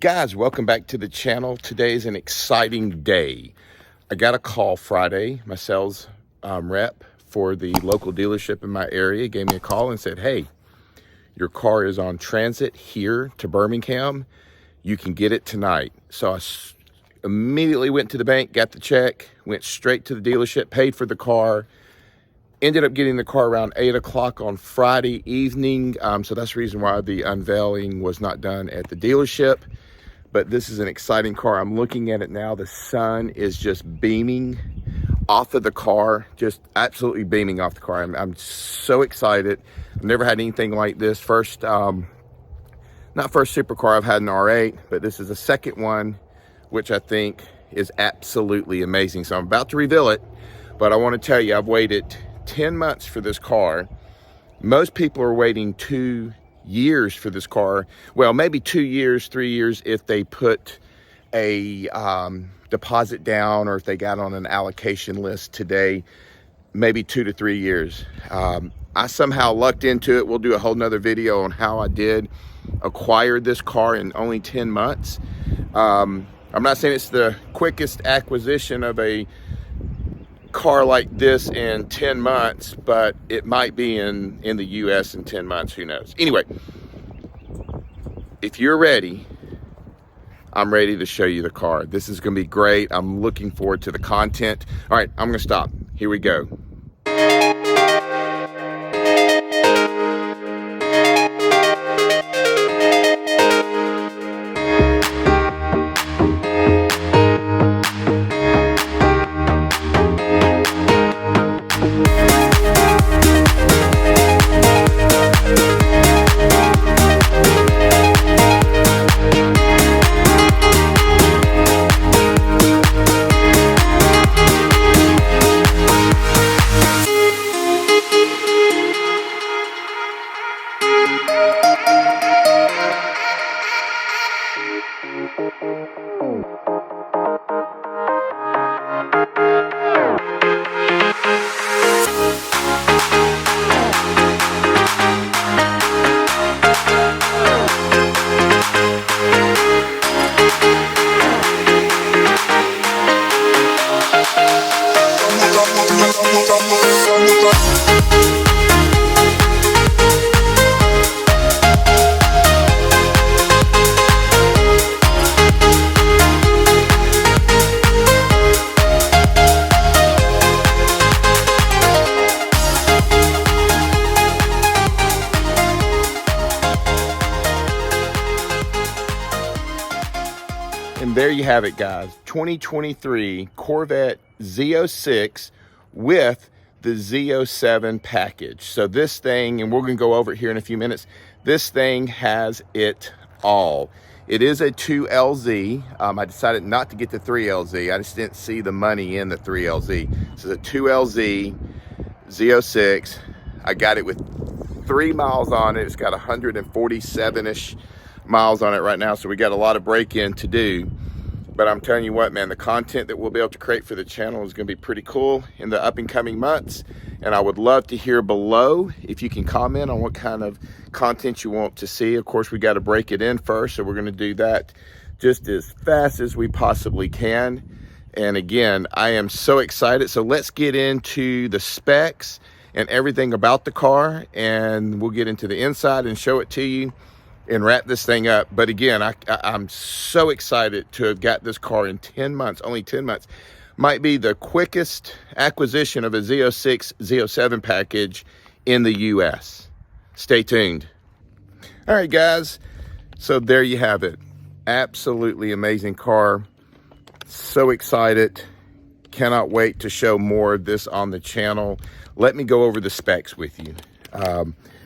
Guys, welcome back to the channel. Today is an exciting day. I got a call Friday. My sales rep for the local dealership in my area gave me a call and said, hey, your car is on transit here to Birmingham. You can get it tonight. So I immediately went to the bank, got the check, went straight to the dealership, paid for the car. Ended up getting the car around 8 o'clock on Friday evening. So that's the reason why the unveiling was not done at the dealership. But this is an exciting car. I'm looking at it now. The sun is just beaming off of the car, just absolutely beaming off the car. I'm so excited. I've never had anything like this. First, not first supercar, I've had an R8, but this is the second one, which I think is absolutely amazing. So I'm about to reveal it, but I want to tell you, I've waited 10 months for this car. Most people are waiting 2 years for this car. Well, maybe 2 years, 3 years if they put a deposit down or if they got on an allocation list today, maybe 2 to 3 years. I somehow lucked into it. We'll do a whole nother video on how I did acquire this car in only 10 months. I'm not saying it's the quickest acquisition of a car like this in 10 months, but it might be in the US in 10 months, who knows. Anyway, if you're ready, I'm ready to show you the car. This is gonna be great. I'm looking forward to the content. All right, I'm gonna stop. Here we go. And there you have it, guys. 2023 Corvette Z06 with the Z07 package. So this thing, and we're going to go over it here in a few minutes, this thing has it all. It is a 2LZ. I decided not to get the 3LZ. I just didn't see the money in the 3LZ. So the 2LZ Z06, I got it with 3 miles on it. It's got 147-ish miles on it right now, so we got a lot of break-in to do. But I'm telling you what, man, the content that we'll be able to create for the channel is going to be pretty cool in the up and coming months. And I would love to hear below if you can comment on what kind of content you want to see. Of course, we got to break it in first, so we're going to do that just as fast as we possibly can. And again, I am so excited. So let's get into the specs and everything about the car, and we'll get into the inside and show it to you and wrap this thing up. But again, I'm so excited to have got this car in 10 months, only 10 months. Might be the quickest acquisition of a Z06, Z07 package in the US. Stay tuned. All right, guys. So there you have it. Absolutely amazing car. So excited. Cannot wait to show more of this on the channel. Let me go over the specs with you.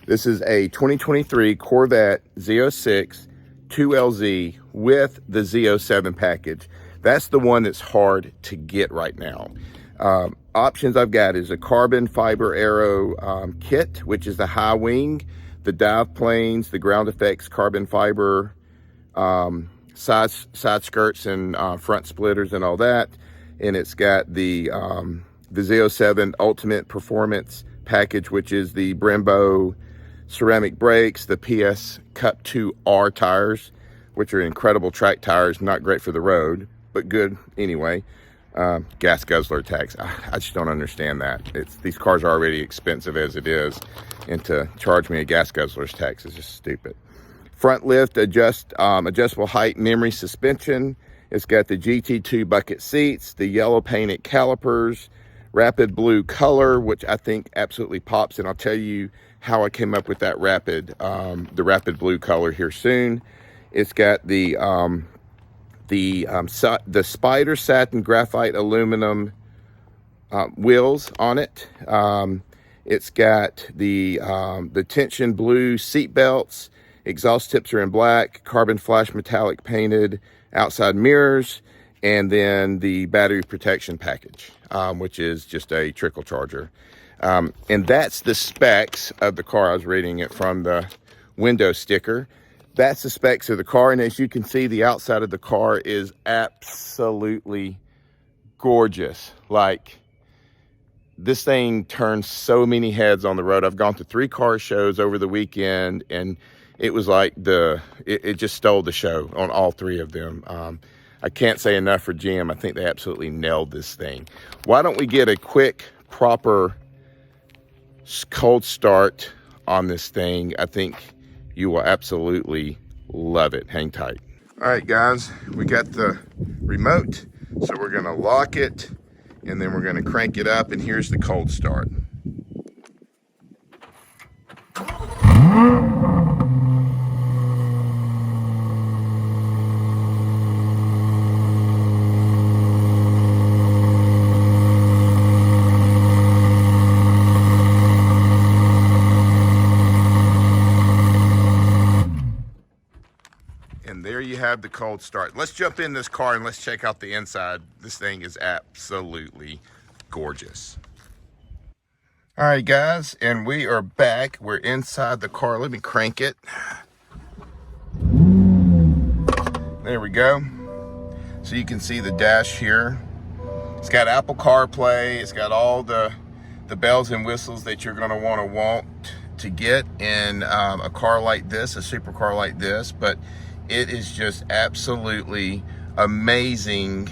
This is a 2023 Corvette Z06 2LZ with the Z07 package. That's the one that's hard to get right now. Options I've got is a carbon fiber aero kit, which is the high wing, the dive planes, the ground effects carbon fiber, side skirts and front splitters and all that. And it's got the Z07 Ultimate Performance package, which is the Brembo ceramic brakes, the PS Cup 2R tires, which are incredible track tires, not great for the road, but good anyway. Gas guzzler tax. I just don't understand that. These cars are already expensive as it is, and to charge me a gas guzzler's tax is just stupid. Front lift adjustable height memory suspension. It's got the GT2 bucket seats, the yellow painted calipers, rapid blue color, which I think absolutely pops, and I'll tell you how I came up with that rapid blue color here soon. It's got the spider satin graphite aluminum wheels on it. It's got the tension blue seat belts. Exhaust tips are in black, carbon flash metallic painted outside mirrors, and then the battery protection package, which is just a trickle charger. And that's the specs of the car. I was reading it from the window sticker. That's the specs of the car, and as you can see, the outside of the car is absolutely gorgeous. Like, this thing turns so many heads on the road. I've gone to 3 car shows over the weekend, and it was like it just stole the show on all 3 of them. I can't say enough for GM. I think they absolutely nailed this thing. Why don't we get a quick, proper cold start on this thing? I think you will absolutely love it. Hang tight. All right, guys, we got the remote, so we're gonna lock it, and then we're gonna crank it up, and here's the cold start. There you have the cold start. Let's jump in this car and let's check out the inside. This thing is absolutely gorgeous. All right, guys, and we are back. We're inside the car. Let me crank it. There we go. So you can see the dash here. It's got Apple CarPlay. It's got all the bells and whistles that you're gonna want to get in a car like this, a supercar like this. But it is just absolutely amazing,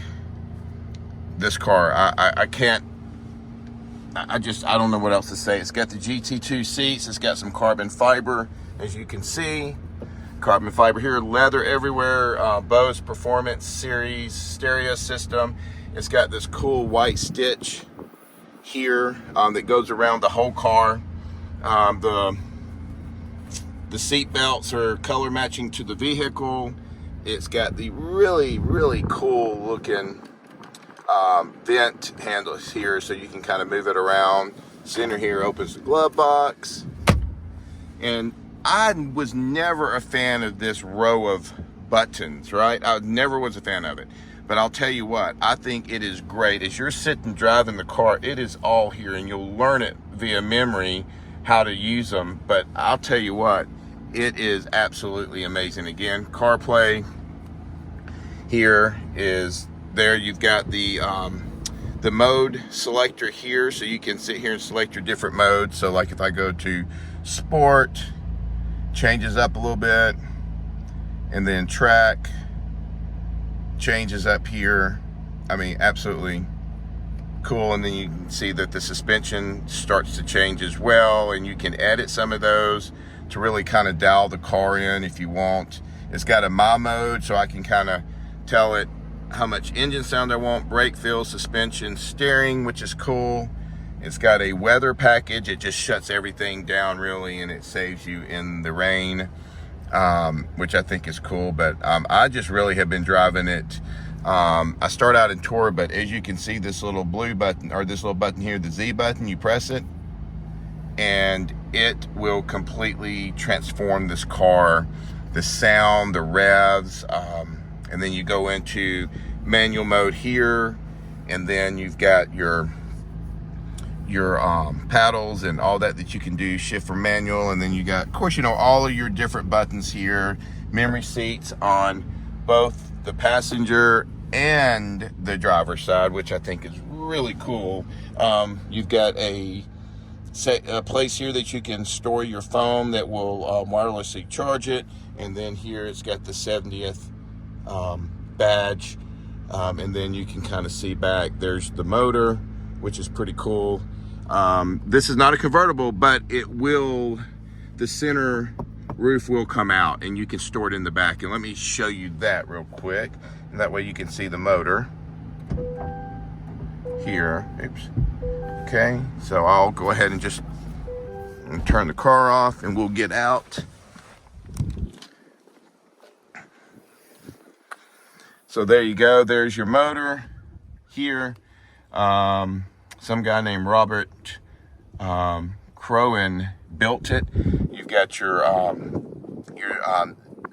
this car. I don't know what else to say. It's got the GT2 seats. It's got some carbon fiber, as you can see. Carbon fiber here, leather everywhere. Bose Performance Series stereo system. It's got this cool white stitch here that goes around the whole car. The seat belts are color matching to the vehicle. It's got the really, really cool looking vent handles here, so you can kind of move it around. Center here opens the glove box. And I was never a fan of this row of buttons, right? I never was a fan of it. But I'll tell you what, I think it is great. As you're sitting driving the car, it is all here, and you'll learn it via memory how to use them. But I'll tell you what, it is absolutely amazing. Again, CarPlay here is there. You've got the mode selector here, so you can sit here and select your different modes. So like if I go to sport, changes up a little bit, and then track changes up here. I mean, absolutely cool. And then you can see that the suspension starts to change as well, and you can edit some of those to really kind of dial the car in if you want. It's got a my mode, so I can kind of tell it how much engine sound I want, brake feel, suspension, steering, which is cool. It's got a weather package. It just shuts everything down really, and it saves you in the rain, which I think is cool. But I just really have been driving it. I start out in tour, but as you can see, this little blue button, or this little button here, the Z button, you press it, and it will completely transform this car, the sound, the revs, and then you go into manual mode here, and then you've got your paddles and all that you can do, shift for manual, and then you got, of course, you know, all of your different buttons here, memory seats on both the passenger and the driver's side, which I think is really cool. You've got a a place here that you can store your phone that will wirelessly charge it. And then here it's got the 70th badge. And then you can kind of see back, there's the motor, which is pretty cool. This is not a convertible, but it will, the center roof will come out and you can store it in the back. And let me show you that real quick. And that way you can see the motor here. Oops. Okay, so I'll go ahead and just turn the car off and we'll get out. So there you go, there's your motor here. Some guy named Robert Crowan built it. You've got your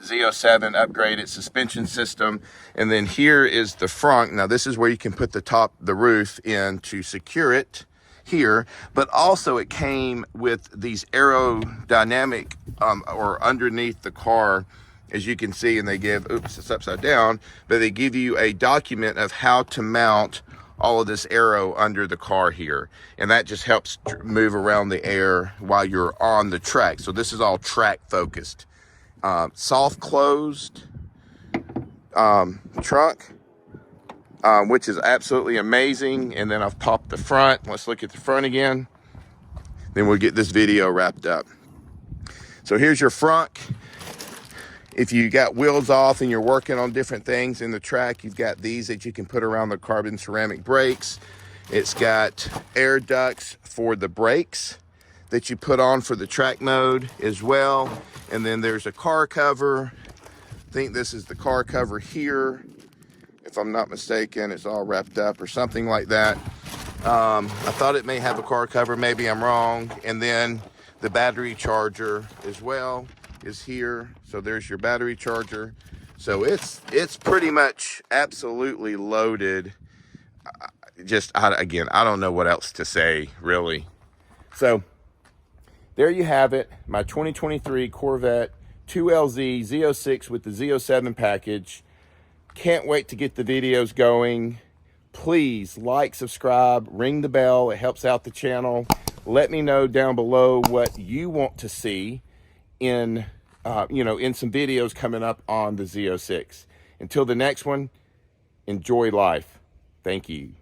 Z07 upgraded suspension system. And then here is the front. Now this is where you can put the roof in to secure it here, but also it came with these aerodynamic or underneath the car, as you can see, and they give, oops, it's upside down, but they give you a document of how to mount all of this aero under the car here. And that just helps move around the air while you're on the track. So this is all track focused. Soft closed trunk, which is absolutely amazing. And then I've popped the front. Let's look at the front again. Then we'll get this video wrapped up. So here's your front. If you got wheels off and you're working on different things in the track, you've got these that you can put around the carbon ceramic brakes. It's got air ducts for the brakes that you put on for the track mode as well. And then there's a car cover. I think this is the car cover here. If I'm not mistaken, it's all wrapped up or something like that. I thought it may have a car cover, maybe I'm wrong. And then the battery charger as well is here. So there's your battery charger. So it's pretty much absolutely loaded. Again, I don't know what else to say, really. So there you have it, my 2023 Corvette 2LZ Z06 with the Z07 package. Can't wait to get the videos going. Please like, subscribe, ring the bell. It helps out the channel. Let me know down below what you want to see in in some videos coming up on the Z06. Until the next one, enjoy life. Thank you.